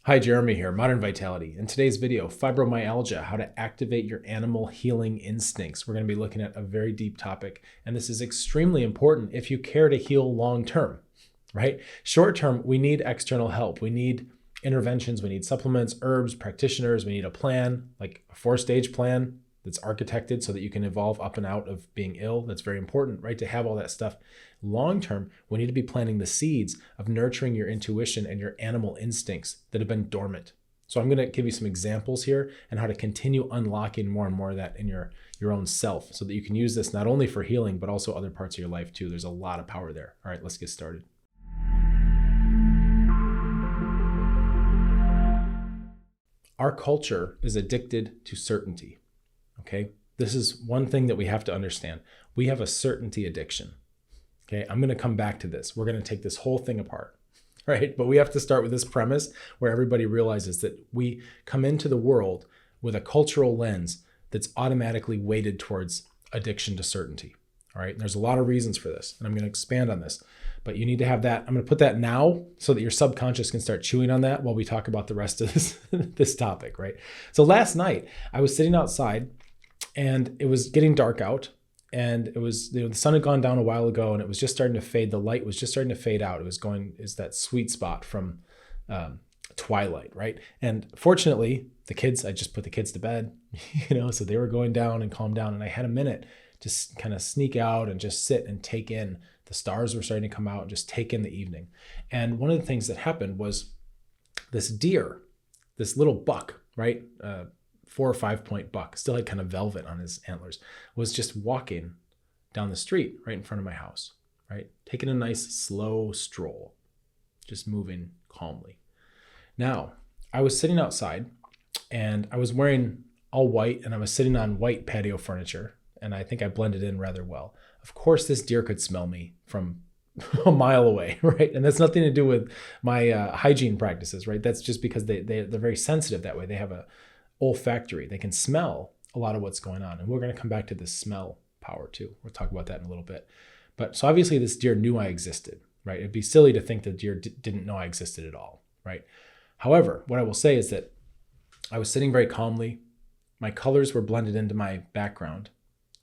Hi, Jeremy here, Modern Vitality. In today's video, fibromyalgia, how to activate your animal healing instincts. We're going to be looking at a very deep topic, and this is extremely important if you care to heal long term, right? Short term, we need external help. We need interventions, we need supplements, herbs, practitioners, we need a plan, like a 4-stage plan that's architected so that you can evolve up and out of being ill. That's very important, right? To have all that stuff. Long term, we need to be planting the seeds of nurturing your intuition and your animal instincts that have been dormant. So I'm going to give you some examples here and how to continue unlocking more and more of that in your own self so that you can use this not only for healing, but also other parts of your life too. There's a lot of power there. All right, let's get started. Our culture is addicted to certainty. Okay, this is one thing that we have to understand. We have a certainty addiction. Okay, I'm going to come back to this. We're going to take this whole thing apart, right? But we have to start with this premise where everybody realizes that we come into the world with a cultural lens that's automatically weighted towards addiction to certainty. All right, and there's a lot of reasons for this, and I'm going to expand on this. But you need to have that. I'm going to put that now so that your subconscious can start chewing on that while we talk about the rest of this topic, right? So last night, I was sitting outside, and it was getting dark out, and it was, the sun had gone down a while ago, and it was just starting to fade. The light was just starting to fade out. It was is that sweet spot from twilight, right? And fortunately, I just put the kids to bed, so they were going down and calm down, and I had a minute to kind of sneak out and just sit and take in. The stars were starting to come out and just take in the evening. And one of the things that happened was this deer, this little buck, right? 4 or 5 point buck, still had kind of velvet on his antlers, was just walking down the street right in front of my house, right? Taking a nice slow stroll, just moving calmly. Now, I was sitting outside and I was wearing all white and I was sitting on white patio furniture, and I think I blended in rather well. Of course, this deer could smell me from a mile away, right? And that's nothing to do with my hygiene practices, right? That's just because they're very sensitive that way. They have a olfactory. They can smell a lot of what's going on. And we're going to come back to this smell power too. We'll talk about that in a little bit. But so obviously this deer knew I existed, right? It'd be silly to think the deer didn't know I existed at all, right? However, what I will say is that I was sitting very calmly. My colors were blended into my background,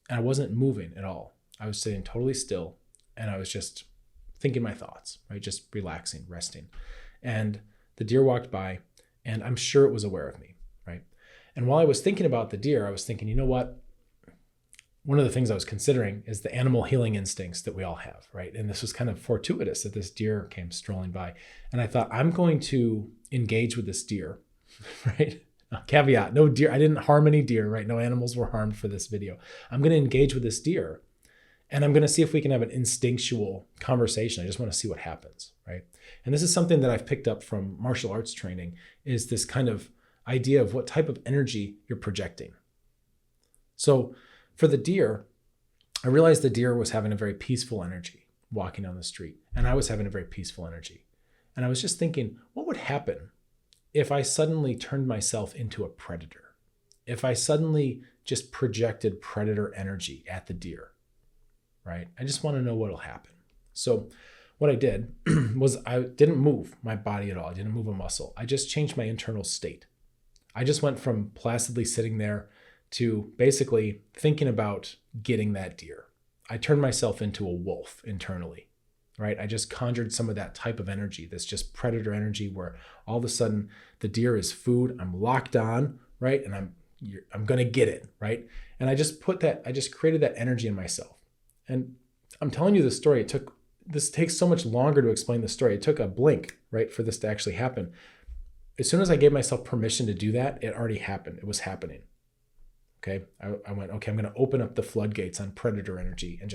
and I wasn't moving at all. I was sitting totally still, and I was just thinking my thoughts, right? Just relaxing, resting. And the deer walked by, and I'm sure it was aware of me, right? And while I was thinking about the deer, I was thinking, you know what? One of the things I was considering is the animal healing instincts that we all have, right? And this was kind of fortuitous that this deer came strolling by. And I thought, I'm going to engage with this deer, right? Caveat, no deer. I didn't harm any deer, right? No animals were harmed for this video. I'm going to engage with this deer, and I'm going to see if we can have an instinctual conversation. I just want to see what happens, right? And this is something that I've picked up from martial arts training, is this kind of idea of what type of energy you're projecting. So for the deer, I realized the deer was having a very peaceful energy walking down the street, and I was having a very peaceful energy. And I was just thinking, what would happen if I suddenly turned myself into a predator? If I suddenly just projected predator energy at the deer, right? I just want to know what'll happen. So what I did was I didn't move my body at all. I didn't move a muscle. I just changed my internal state. I just went from placidly sitting there to basically thinking about getting that deer. I turned myself into a wolf internally, right? I just conjured some of that type of energy, this just predator energy where all of a sudden the deer is food. I'm locked on, right? And I'm going to get it, right? And I just created that energy in myself. And I'm telling you this story, this takes so much longer to explain the story. It took a blink, right, for this to actually happen. As soon as I gave myself permission to do that, it already happened. It was happening. Okay. I went, okay, I'm going to open up the floodgates on predator energy, and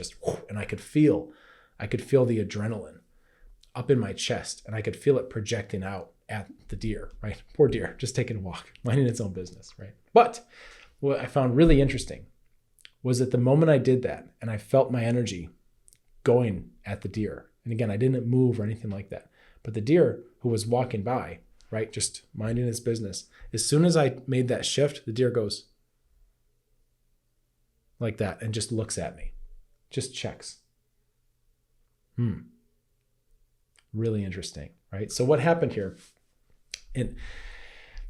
and I could feel the adrenaline up in my chest, and I could feel it projecting out at the deer, right? Poor deer, just taking a walk, minding its own business, right? But what I found really interesting was that the moment I did that and I felt my energy going at the deer, and again, I didn't move or anything like that, but the deer who was walking by, right, just minding his business, as soon as I made that shift, the deer goes like that and just looks at me, just checks. Really interesting, right? So what happened here And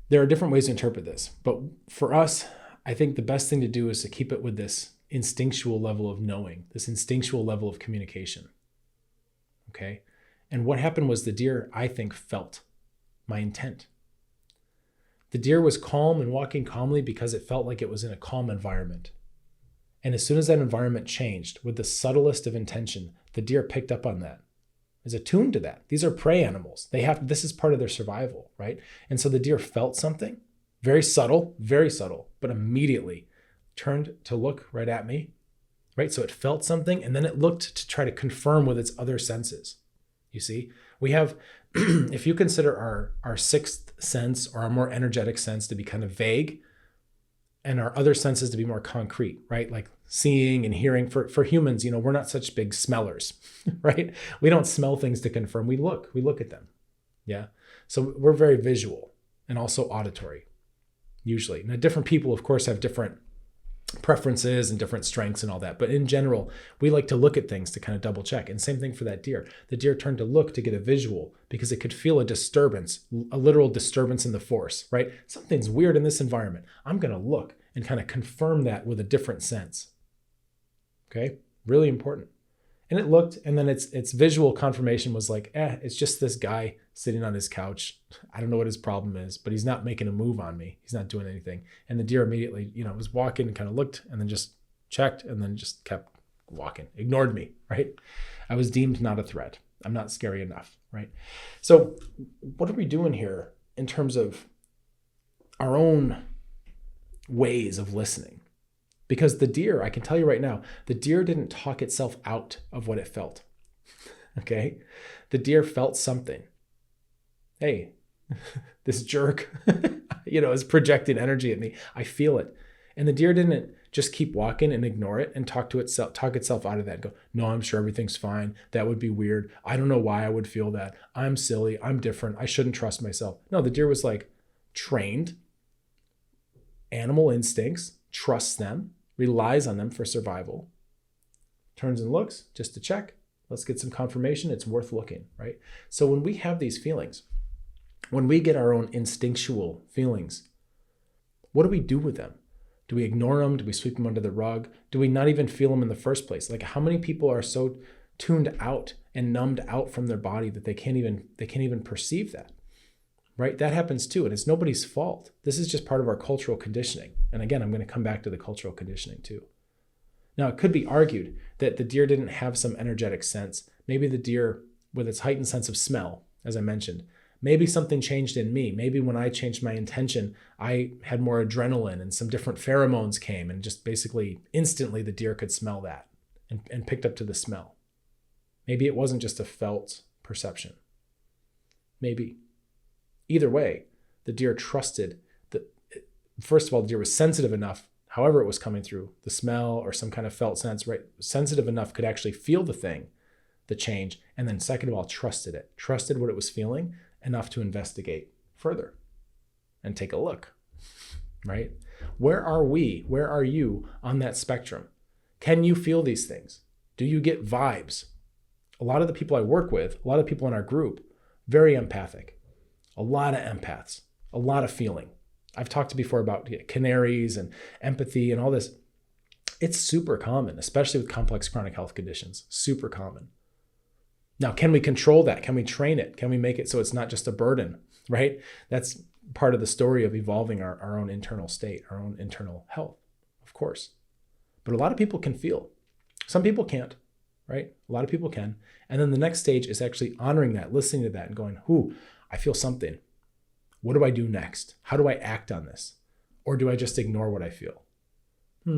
there are different ways to interpret this, but for us, I think the best thing to do is to keep it with this instinctual level of knowing, this instinctual level of communication. Okay. And what happened was the deer, I think, felt my intent. The deer was calm and walking calmly because it felt like it was in a calm environment. And as soon as that environment changed with the subtlest of intention, the deer picked up on that, is attuned to that. These are prey animals. This is part of their survival, right? And so the deer felt something, very subtle, but immediately turned to look right at me, right? So it felt something, and then it looked to try to confirm with its other senses. You see, we have, if you consider our sixth sense or our more energetic sense to be kind of vague, and our other senses to be more concrete, right? Like seeing and hearing. For humans, we're not such big smellers, right? We don't smell things to confirm. We look at them. Yeah. So we're very visual and also auditory, usually. Now, different people, of course, have different preferences and different strengths and all that. But in general, we like to look at things to kind of double check. And same thing for that deer. The deer turned to look to get a visual because it could feel a disturbance, a literal disturbance in the force, right? Something's weird in this environment. I'm going to look and kind of confirm that with a different sense. Okay? Really important. And it looked, and then its visual confirmation was like, it's just this guy sitting on his couch. I don't know what his problem is, but he's not making a move on me. He's not doing anything. And the deer immediately, was walking and kind of looked and then just checked and then just kept walking, ignored me, right? I was deemed not a threat. I'm not scary enough, right? So what are we doing here in terms of our own ways of listening? Because the deer, I can tell you right now, the deer didn't talk itself out of what it felt. Okay? The deer felt something. Hey, this jerk, is projecting energy at me. I feel it. And the deer didn't just keep walking and ignore it and talk itself out of that and go, no, I'm sure everything's fine. That would be weird. I don't know why I would feel that. I'm silly. I'm different. I shouldn't trust myself. No, the deer was like trained, animal instincts, trusts them, relies on them for survival, turns and looks just to check. Let's get some confirmation. It's worth looking, right? So when we have these feelings, when we get our own instinctual feelings, what do we do with them? Do we ignore them? Do we sweep them under the rug? Do we not even feel them in the first place? Like, how many people are so tuned out and numbed out from their body that they can't even perceive that? Right? That happens too. And it's nobody's fault. This is just part of our cultural conditioning. And again, I'm going to come back to the cultural conditioning too. Now, it could be argued that the deer didn't have some energetic sense. Maybe the deer, with its heightened sense of smell, as I mentioned, maybe something changed in me. Maybe when I changed my intention, I had more adrenaline and some different pheromones came, and just basically instantly the deer could smell that and picked up to the smell. Maybe it wasn't just a felt perception. Maybe. Either way, the deer trusted that, first of all, the deer was sensitive enough, however it was coming through, the smell or some kind of felt sense, right? Sensitive enough, could actually feel the thing, the change. And then second of all, trusted what it was feeling enough to investigate further and take a look, right? Where are we? Where are you on that spectrum? Can you feel these things? Do you get vibes? A lot of the people I work with, a lot of people in our group, very empathic. A lot of empaths, a lot of feeling. I've talked before about canaries and empathy and all this. It's super common, especially with complex chronic health conditions, super common. Now, can we control that? Can we train it? Can we make it so it's not just a burden, right? That's part of the story of evolving our own internal state, our own internal health, of course. But a lot of people can feel. Some people can't, right? A lot of people can. And then the next stage is actually honoring that, listening to that and going, I feel something. What do I do next? How do I act on this? Or do I just ignore what I feel?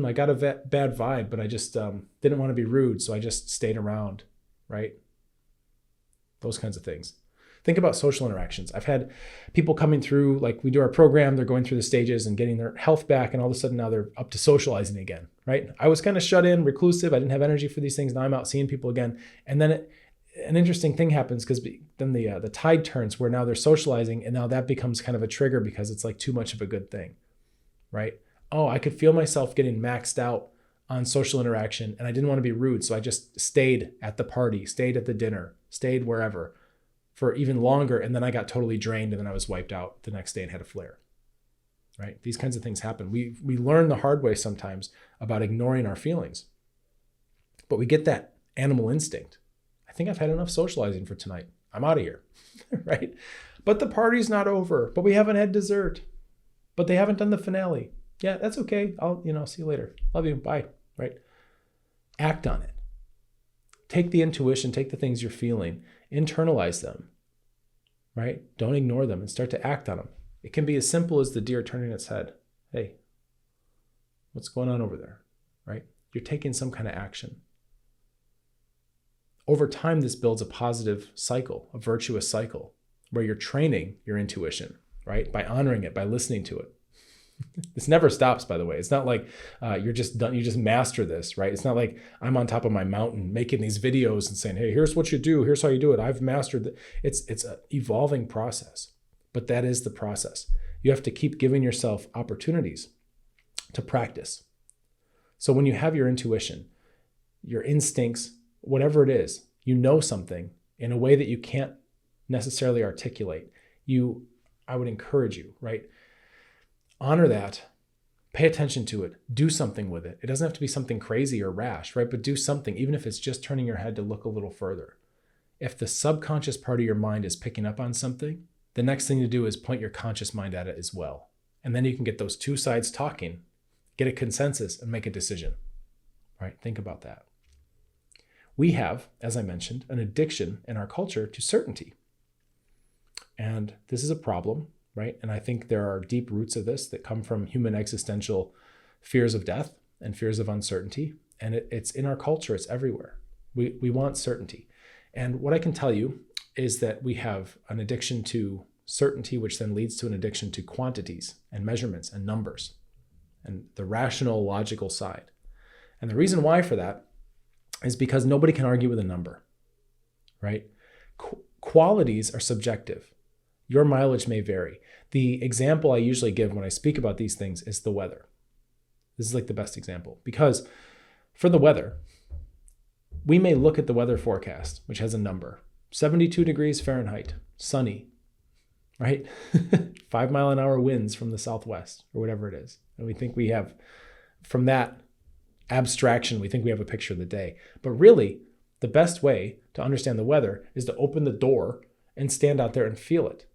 I got a bad vibe, but I just didn't want to be rude, so I just stayed around, right? Those kinds of things. Think about social interactions. I've had people coming through, like we do our program, they're going through the stages and getting their health back, and all of a sudden now they're up to socializing again, right? I was kind of shut in, reclusive. I didn't have energy for these things. Now I'm out seeing people again. And then an interesting thing happens, because then the tide turns where now they're socializing, and now that becomes kind of a trigger because it's like too much of a good thing, right? Oh, I could feel myself getting maxed out on social interaction, and I didn't want to be rude, so I just stayed at the party, stayed at the dinner, stayed wherever for even longer. And then I got totally drained and then I was wiped out the next day and had a flare, right? These kinds of things happen. We learn the hard way sometimes about ignoring our feelings, but we get that animal instinct. I think I've had enough socializing for tonight. I'm out of here, right? But the party's not over, but we haven't had dessert, but they haven't done the finale. Yeah, that's okay. I'll, see you later. Love you. Bye, right? Act on it. Take the intuition, take the things you're feeling, internalize them, right? Don't ignore them and start to act on them. It can be as simple as the deer turning its head. Hey, what's going on over there, right? You're taking some kind of action. Over time, this builds a positive cycle, a virtuous cycle, where you're training your intuition, right? By honoring it, by listening to it. This never stops, by the way. It's not like you're just done. You just master this, right? It's not like I'm on top of my mountain making these videos and saying, hey, here's what you do. Here's how you do it. I've mastered it. It's an evolving process, but that is the process. You have to keep giving yourself opportunities to practice. So when you have your intuition, your instincts, whatever it is, you know something in a way that you can't necessarily articulate. I would encourage you, right? Honor that, pay attention to it, do something with it. It doesn't have to be something crazy or rash, right? But do something, even if it's just turning your head to look a little further. If the subconscious part of your mind is picking up on something, the next thing to do is point your conscious mind at it as well. And then you can get those two sides talking, get a consensus, and make a decision, right? Think about that. We have, as I mentioned, an addiction in our culture to certainty. And this is a problem, right? And I think there are deep roots of this that come from human existential fears of death and fears of uncertainty. And it's in our culture, it's everywhere. We want certainty. And what I can tell you is that we have an addiction to certainty, which then leads to an addiction to quantities and measurements and numbers and the rational, logical side. And the reason why for that is because nobody can argue with a number, right? Qualities are subjective. Your mileage may vary. The example I usually give when I speak about these things is the weather. This is like the best example, because for the weather, we may look at the weather forecast, which has a number, 72 degrees Fahrenheit, sunny, right? 5 mile an hour winds from the southwest or whatever it is. And we think we have, from that abstraction, we think we have a picture of the day. But really, the best way to understand the weather is to open the door and stand out there and feel it.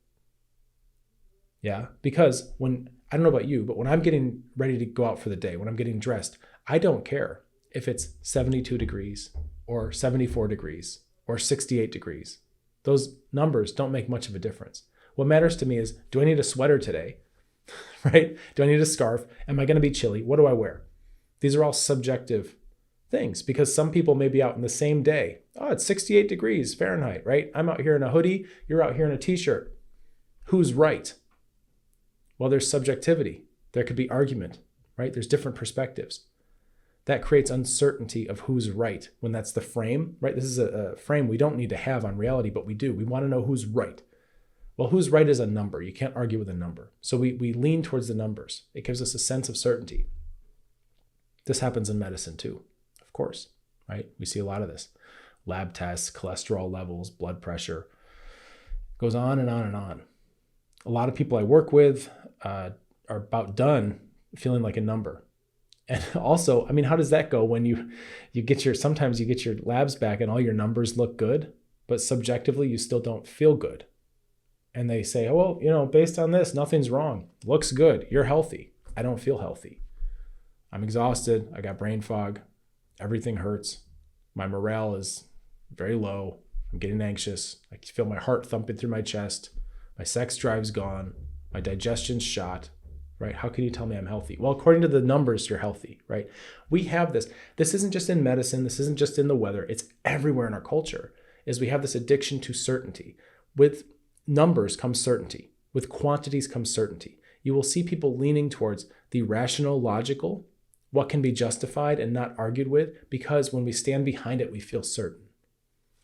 Yeah, because I don't know about you, but when I'm getting ready to go out for the day, when I'm getting dressed, I don't care if it's 72 degrees or 74 degrees or 68 degrees. Those numbers don't make much of a difference. What matters to me is, do I need a sweater today? Right? Do I need a scarf? Am I going to be chilly? What do I wear? These are all subjective things, because some people may be out in the same day. Oh, it's 68 degrees Fahrenheit, right? I'm out here in a hoodie. You're out here in a t-shirt. Who's right? Well, there's subjectivity. There could be argument, right? There's different perspectives. That creates uncertainty of who's right when that's the frame, right? This is a frame we don't need to have on reality, but we do. We want to know who's right. Well, who's right is a number. You can't argue with a number. So we lean towards the numbers. It gives us a sense of certainty. This happens in medicine too, of course, right? We see a lot of this. Lab tests, cholesterol levels, blood pressure. It goes on and on and on. A lot of people I work with are about done feeling like a number. And also, I mean, how does that go when you get sometimes you get your labs back and all your numbers look good, but subjectively you still don't feel good. And they say, oh, well, based on this, nothing's wrong. Looks good. You're healthy. I don't feel healthy. I'm exhausted. I got brain fog. Everything hurts. My morale is very low. I'm getting anxious. I can feel my heart thumping through my chest. My sex drive's gone. My digestion's shot, right? How can you tell me I'm healthy? Well, according to the numbers, you're healthy, right? We have this. This isn't just in medicine. This isn't just in the weather. It's everywhere in our culture, is we have this addiction to certainty. With numbers comes certainty. With quantities comes certainty. You will see people leaning towards the rational, logical, what can be justified and not argued with, because when we stand behind it, we feel certain.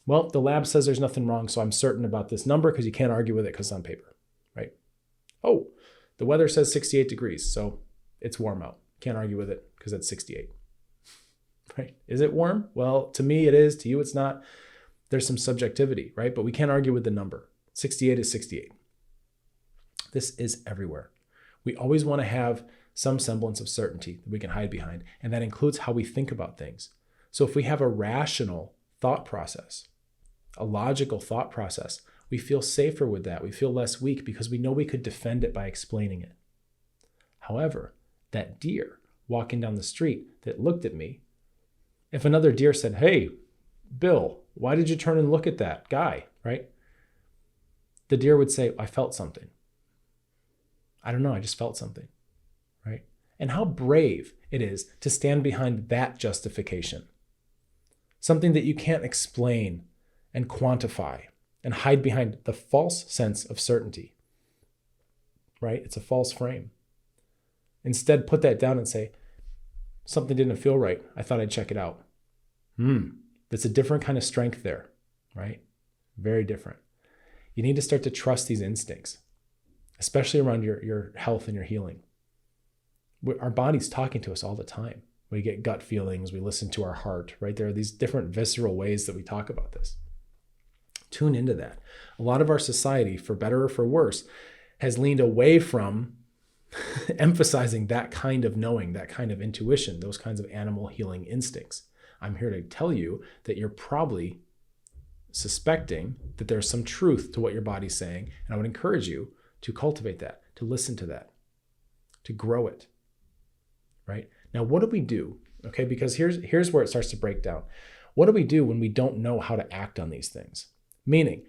Well, the lab says there's nothing wrong, so I'm certain about this number because you can't argue with it because it's on paper, right? Oh, the weather says 68 degrees, so it's warm out. Can't argue with it because it's 68, right? Is it warm? Well, to me it is. To you it's not. There's some subjectivity, right? But we can't argue with the number. 68 is 68. This is everywhere. We always want to have some semblance of certainty that we can hide behind, and that includes how we think about things. So if we have a rational thought process, a logical thought process, we feel safer with that. We feel less weak because we know we could defend it by explaining it. However, that deer walking down the street that looked at me, if another deer said, "Hey, Bill, why did you turn and look at that guy?" Right? The deer would say, "I felt something. I don't know, I just felt something." Right? And how brave it is to stand behind that justification. Something that you can't explain and quantify and hide behind the false sense of certainty. Right? It's a false frame. Instead, put that down and say, something didn't feel right. I thought I'd check it out. That's a different kind of strength there, right? Very different. You need to start to trust these instincts, especially around your health and your healing. Our body's talking to us all the time. We get gut feelings, we listen to our heart, right? There are these different visceral ways that we talk about this. Tune into that. A lot of our society, for better or for worse, has leaned away from emphasizing that kind of knowing, that kind of intuition, those kinds of animal healing instincts. I'm here to tell you that you're probably suspecting that there's some truth to what your body's saying, and I would encourage you to cultivate that, to listen to that, to grow it, right? Now, what do we do? Okay, because here's where it starts to break down. What do we do when we don't know how to act on these things? Meaning,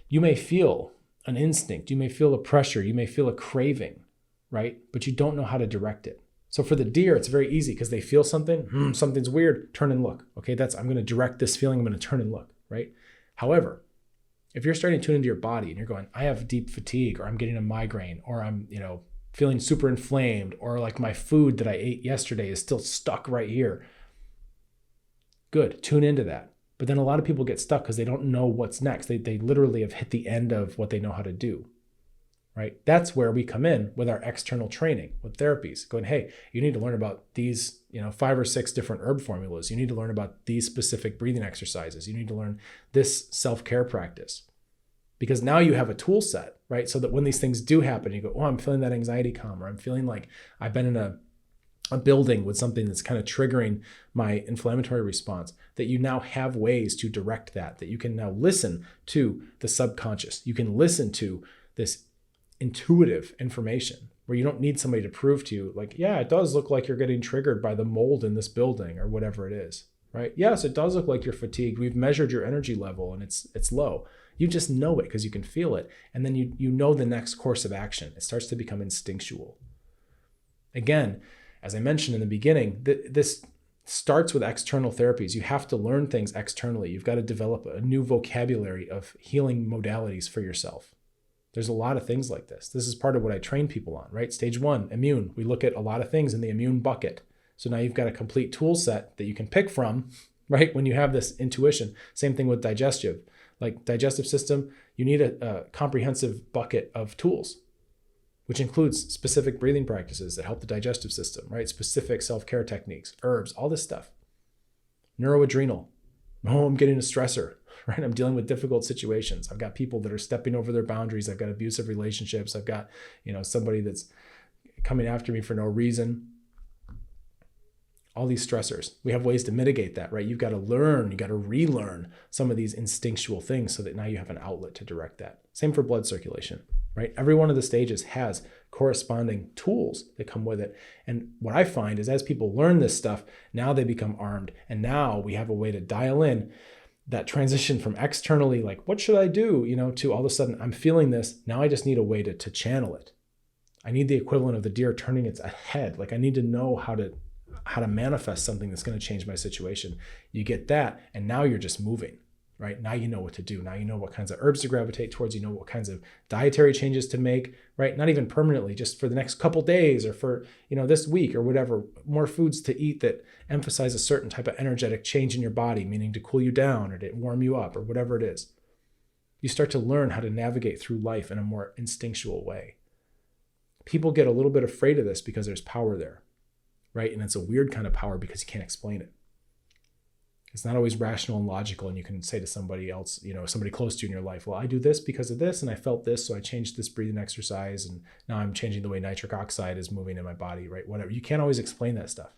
you may feel an instinct, you may feel a pressure, you may feel a craving, right? But you don't know how to direct it. So for the deer, it's very easy because they feel something, something's weird, turn and look. Okay, I'm going to direct this feeling, I'm going to turn and look, right? However, if you're starting to tune into your body and you're going, I have deep fatigue, or I'm getting a migraine, or I'm, feeling super inflamed, or like my food that I ate yesterday is still stuck right here. Good, tune into that. But then a lot of people get stuck because they don't know what's next. They literally have hit the end of what they know how to do. Right? That's where we come in with our external training, with therapies, going, hey, you need to learn about these, 5 or 6 different herb formulas. You need to learn about these specific breathing exercises. You need to learn this self-care practice. Because now you have a tool set, right? So that when these things do happen, you go, oh, I'm feeling that anxiety come, or I'm feeling like I've been in a building with something that's kind of triggering my inflammatory response, that you now have ways to direct that you can now listen to the subconscious. You can listen to this intuitive information where you don't need somebody to prove to you, like, yeah, it does look like you're getting triggered by the mold in this building or whatever it is, right? Yes, it does look like you're fatigued. We've measured your energy level and it's low. You just know it because you can feel it. And then you know the next course of action. It starts to become instinctual. Again, as I mentioned in the beginning, this starts with external therapies. You have to learn things externally. You've got to develop a new vocabulary of healing modalities for yourself. There's a lot of things like this. This is part of what I train people on, right? Stage 1, immune. We look at a lot of things in the immune bucket. So now you've got a complete tool set that you can pick from, right? When you have this intuition. Same thing with digestive. Like digestive system, you need a comprehensive bucket of tools, which includes specific breathing practices that help the digestive system, right? Specific self-care techniques, herbs, all this stuff. Neuroadrenal. Oh, I'm getting a stressor, right? I'm dealing with difficult situations. I've got people that are stepping over their boundaries. I've got abusive relationships. I've got, somebody that's coming after me for no reason. All these stressors. We have ways to mitigate that, right? You've got to learn, you got to relearn some of these instinctual things so that now you have an outlet to direct that. Same for blood circulation, right? Every one of the stages has corresponding tools that come with it. And what I find is as people learn this stuff, now they become armed. And now we have a way to dial in that transition from externally, like, what should I do? To all of a sudden, I'm feeling this. Now I just need a way to channel it. I need the equivalent of the deer turning its head. Like I need to know how to manifest something that's going to change my situation. You get that, and now you're just moving, right? Now you know what to do. Now you know what kinds of herbs to gravitate towards. You know what kinds of dietary changes to make, right? Not even permanently, just for the next couple days or for, this week or whatever. More foods to eat that emphasize a certain type of energetic change in your body, meaning to cool you down or to warm you up or whatever it is. You start to learn how to navigate through life in a more instinctual way. People get a little bit afraid of this because there's power there. Right? And it's a weird kind of power because you can't explain it. It's not always rational and logical. And you can say to somebody else, somebody close to you in your life, well, I do this because of this, and I felt this, so I changed this breathing exercise, and now I'm changing the way nitric oxide is moving in my body, right? Whatever. You can't always explain that stuff.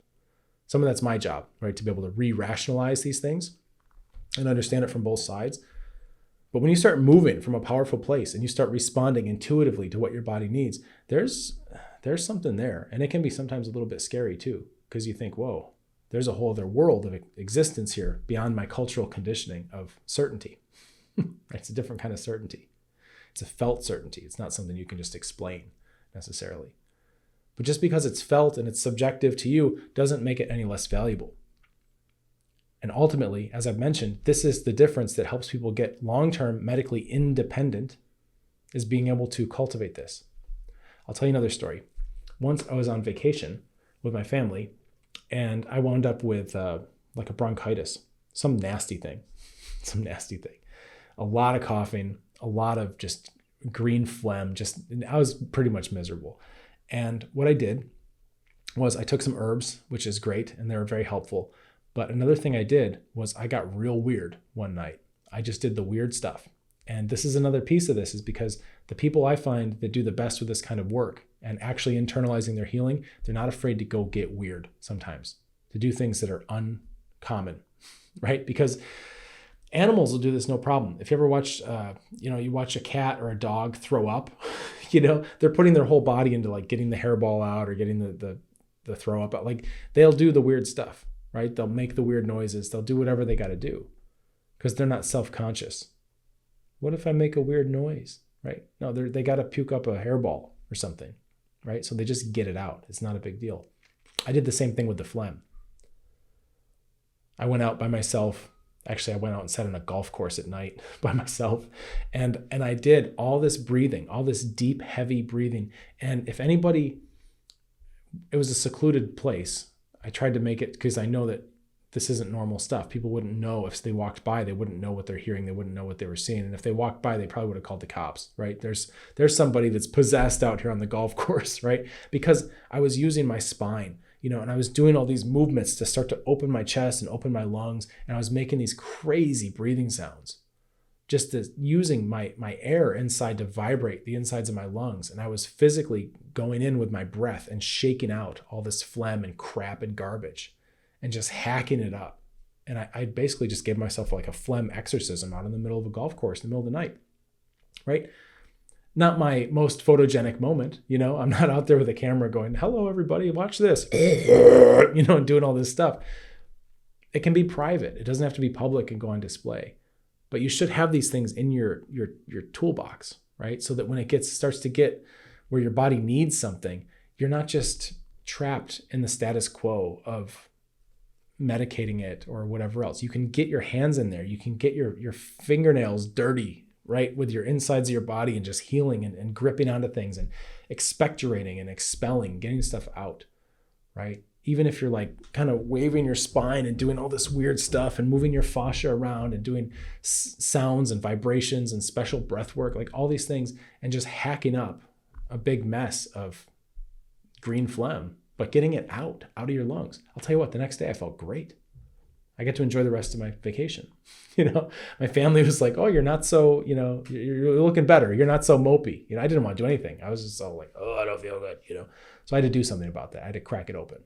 Some of that's my job, right? To be able to re-rationalize these things and understand it from both sides. But when you start moving from a powerful place and you start responding intuitively to what your body needs, there's something there. And it can be sometimes a little bit scary too, because you think, whoa, there's a whole other world of existence here beyond my cultural conditioning of certainty. It's a different kind of certainty. It's a felt certainty. It's not something you can just explain necessarily. But just because it's felt and it's subjective to you doesn't make it any less valuable. And ultimately, as I've mentioned, this is the difference that helps people get long-term medically independent, is being able to cultivate this. I'll tell you another story. Once I was on vacation with my family, and I wound up with like a bronchitis, some nasty thing. A lot of coughing, a lot of just green phlegm. I was pretty much miserable. And what I did was I took some herbs, which is great, and they were very helpful. But another thing I did was I got real weird one night. I just did the weird stuff. And this is another piece of this, is because the people I find that do the best with this kind of work and actually internalizing their healing, they're not afraid to go get weird sometimes, to do things that are uncommon, right? Because animals will do this no problem. If you ever watch, you watch a cat or a dog throw up, they're putting their whole body into like getting the hairball out or getting the throw up out. Like they'll do the weird stuff, right? They'll make the weird noises. They'll do whatever they got to do because they're not self-conscious. What if I make a weird noise, right? No, they got to puke up a hairball or something, right? So they just get it out. It's not a big deal. I did the same thing with the phlegm. I went out by myself. Actually, I went out and sat on a golf course at night by myself. And I did all this breathing, all this deep, heavy breathing. And if anybody, it was a secluded place. I tried to make it because I know that this isn't normal stuff. People wouldn't know if they walked by, they wouldn't know what they're hearing. They wouldn't know what they were seeing. And if they walked by, they probably would have called the cops, right? There's somebody that's possessed out here on the golf course, right? Because I was using my spine, and I was doing all these movements to start to open my chest and open my lungs. And I was making these crazy breathing sounds, just using my air inside to vibrate the insides of my lungs. And I was physically going in with my breath and shaking out all this phlegm and crap and garbage and just hacking it up. And I basically just gave myself like a phlegm exorcism out in the middle of a golf course in the middle of the night, right? Not my most photogenic moment, I'm not out there with a camera going, hello, everybody, watch this, and doing all this stuff. It can be private. It doesn't have to be public and go on display. But you should have these things in your toolbox, right? So that when it starts to get where your body needs something, you're not just trapped in the status quo of medicating it or whatever else. You can get your hands in there. You can get your fingernails dirty, right? With your insides of your body and just healing and gripping onto things and expectorating and expelling, getting stuff out, right? Even if you're like kind of waving your spine and doing all this weird stuff and moving your fascia around and doing sounds and vibrations and special breath work, like all these things, and just hacking up a big mess of green phlegm, but getting it out of your lungs. I'll tell you what, the next day I felt great. I get to enjoy the rest of my vacation. My family was like, oh, you're not so, you're looking better. You're not so mopey. I didn't want to do anything. I was just all like, oh, I don't feel good, So I had to do something about that. I had to crack it open.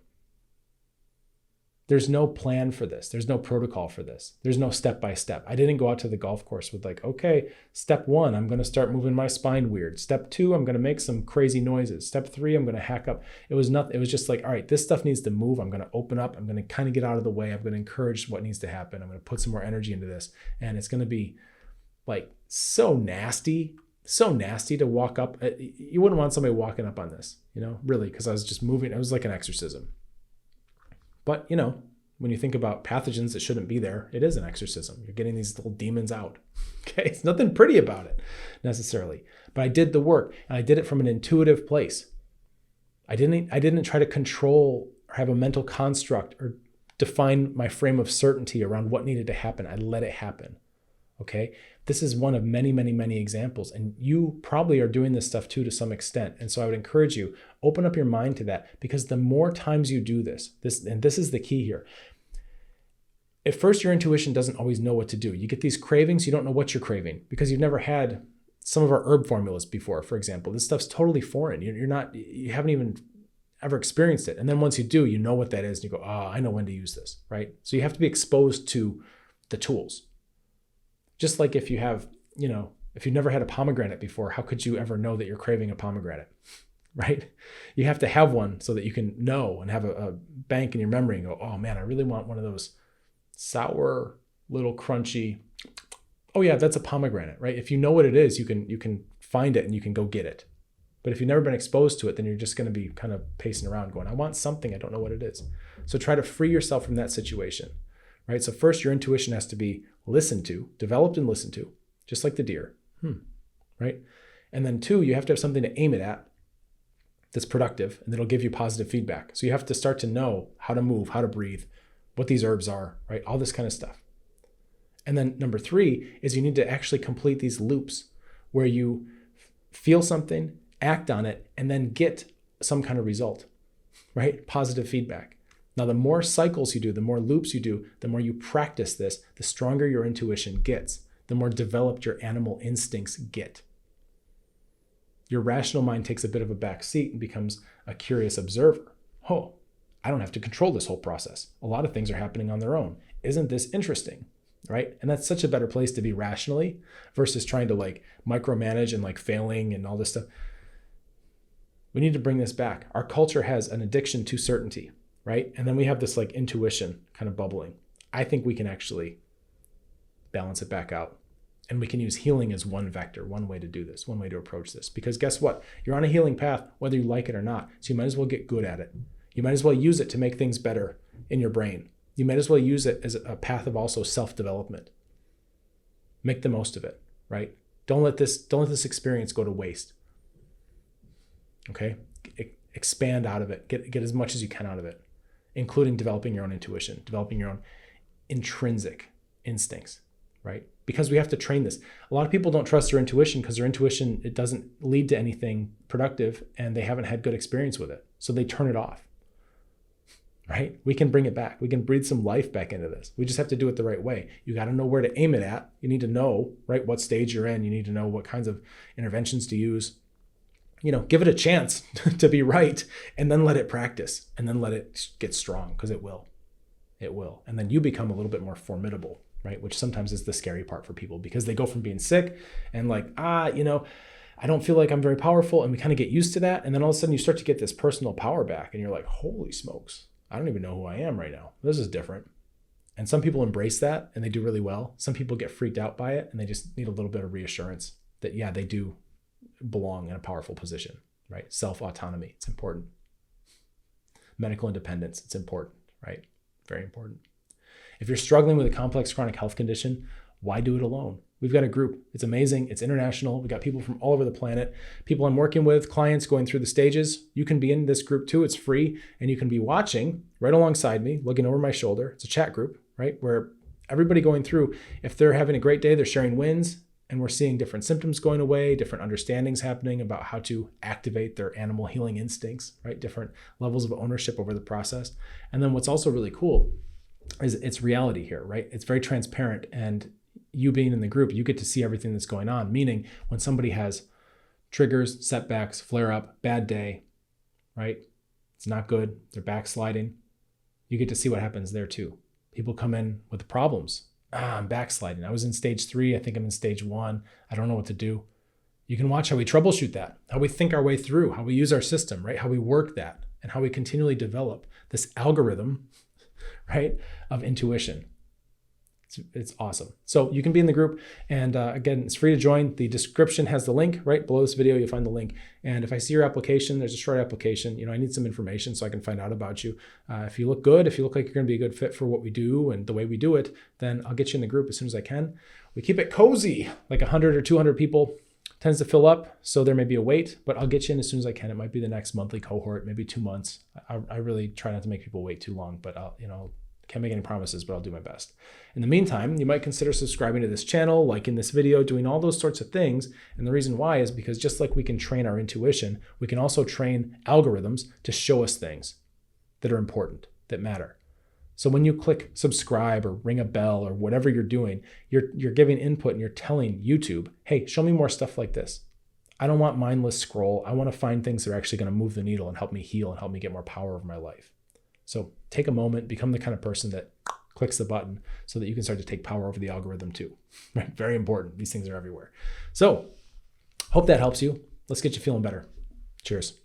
There's no plan for this. There's no protocol for this. There's no step-by-step. I didn't go out to the golf course with like, okay, step 1, I'm going to start moving my spine weird. Step 2, I'm going to make some crazy noises. Step 3, I'm going to hack up. It was just like, all right, this stuff needs to move. I'm going to open up. I'm going to kind of get out of the way. I'm going to encourage what needs to happen. I'm going to put some more energy into this. And it's going to be like so nasty to walk up. You wouldn't want somebody walking up on this, really, because I was just moving. It was like an exorcism. But, when you think about pathogens that shouldn't be there, it is an exorcism. You're getting these little demons out. Okay, it's nothing pretty about it necessarily. But I did the work, and I did it from an intuitive place. I didn't try to control or have a mental construct or define my frame of certainty around what needed to happen. I let it happen. Okay, this is one of many, many, many examples. And you probably are doing this stuff too to some extent. And so I would encourage you, open up your mind to that, because the more times you do this, and this is the key here. at first, your intuition doesn't always know what to do. You get these cravings, you don't know what you're craving because you've never had some of our herb formulas before, for example. This stuff's totally foreign. You haven't even ever experienced it. And then once you do, you know what that is. And you go, oh, I know when to use this, right? So you have to be exposed to the tools. Just like if you have, if you've never had a pomegranate before, how could you ever know that you're craving a pomegranate, right? You have to have one so that you can know and have a bank in your memory and go, oh man, I really want one of those sour, little crunchy. Oh yeah, that's a pomegranate, right? If you know what it is, you can find it and you can go get it. But if you've never been exposed to it, then you're just going to be kind of pacing around going, I want something, I don't know what it is. So try to free yourself from that situation, right? So first, your intuition has to be listened to, developed and listened to, just like the deer, right? And then 2, you have to have something to aim it at that's productive and that'll give you positive feedback. So you have to start to know how to move, how to breathe, what these herbs are, right? All this kind of stuff. And then number 3 is you need to actually complete these loops where you feel something, act on it, and then get some kind of result, right? Positive feedback. Now, the more cycles you do, the more loops you do, the more you practice this, the stronger your intuition gets, the more developed your animal instincts get. Your rational mind takes a bit of a back seat and becomes a curious observer. Oh, I don't have to control this whole process. A lot of things are happening on their own. Isn't this interesting? Right? And that's such a better place to be rationally versus trying to micromanage and failing and all this stuff. We need to bring this back. Our culture has an addiction to certainty, right? And then we have this intuition kind of bubbling. I think we can actually balance it back out. And we can use healing as one vector, one way to do this, one way to approach this. Because guess what? You're on a healing path, whether you like it or not. So you might as well get good at it. You might as well use it to make things better in your brain. You might as well use it as a path of also self-development. Make the most of it, right? Don't let this experience go to waste. Okay? Expand out of it. Get as much as you can out of it, including developing your own intuition, developing your own intrinsic instincts, right? Because we have to train this. A lot of people don't trust their intuition because their intuition, it doesn't lead to anything productive and they haven't had good experience with it. So they turn it off. Right? We can bring it back. We can breathe some life back into this. We just have to do it the right way. You got to know where to aim it at. You need to know, right, what stage you're in. You need to know what kinds of interventions to use. Give it a chance to be right and then let it practice and then let it get strong because it will. It will. And then you become a little bit more formidable, right? Which sometimes is the scary part for people because they go from being sick and I don't feel like I'm very powerful, and we kind of get used to that. And then all of a sudden you start to get this personal power back and you're like, holy smokes. I don't even know who I am right now. This is different. And some people embrace that and they do really well. Some people get freaked out by it and they just need a little bit of reassurance that, yeah, they do belong in a powerful position, right? Self-autonomy, it's important. Medical independence, it's important, right? Very important. If you're struggling with a complex chronic health condition, why do it alone? We've got a group. It's amazing. It's international. We've got people from all over the planet, people I'm working with, clients going through the stages. You can be in this group too. It's free. And you can be watching right alongside me, looking over my shoulder. It's a chat group, right? Where everybody going through, if they're having a great day, they're sharing wins and we're seeing different symptoms going away, different understandings happening about how to activate their animal healing instincts, right? Different levels of ownership over the process. And then what's also really cool is it's reality here, right? It's very transparent, and you being in the group, you get to see everything that's going on. Meaning when somebody has triggers, setbacks, flare up, bad day, right? It's not good. They're backsliding. You get to see what happens there too. People come in with problems. I'm backsliding. I was in stage 3. I think I'm in stage 1. I don't know what to do. You can watch how we troubleshoot that, how we think our way through, how we use our system, right? How we work that, and how we continually develop this algorithm, right, of intuition. It's awesome. So you can be in the group, and again, it's free to join. The description has the link right below this video. You'll find the link. And if I see your application, there's a short application. I need some information so I can find out about you. If you look good, if you look like you're going to be a good fit for what we do and the way we do it, then I'll get you in the group as soon as I can. We keep it cozy, like 100 or 200 people. Tends to fill up, so there may be a wait, but I'll get you in as soon as I can. It might be the next monthly cohort, maybe 2 months. I really try not to make people wait too long, but can't make any promises, but I'll do my best. In the meantime, you might consider subscribing to this channel, liking this video, doing all those sorts of things. And the reason why is because just like we can train our intuition, we can also train algorithms to show us things that are important, that matter. So when you click subscribe or ring a bell or whatever you're doing, you're giving input and you're telling YouTube, hey, show me more stuff like this. I don't want mindless scroll. I want to find things that are actually going to move the needle and help me heal and help me get more power over my life. So take a moment, become the kind of person that clicks the button so that you can start to take power over the algorithm too. Right? Very important. These things are everywhere. So hope that helps you. Let's get you feeling better. Cheers.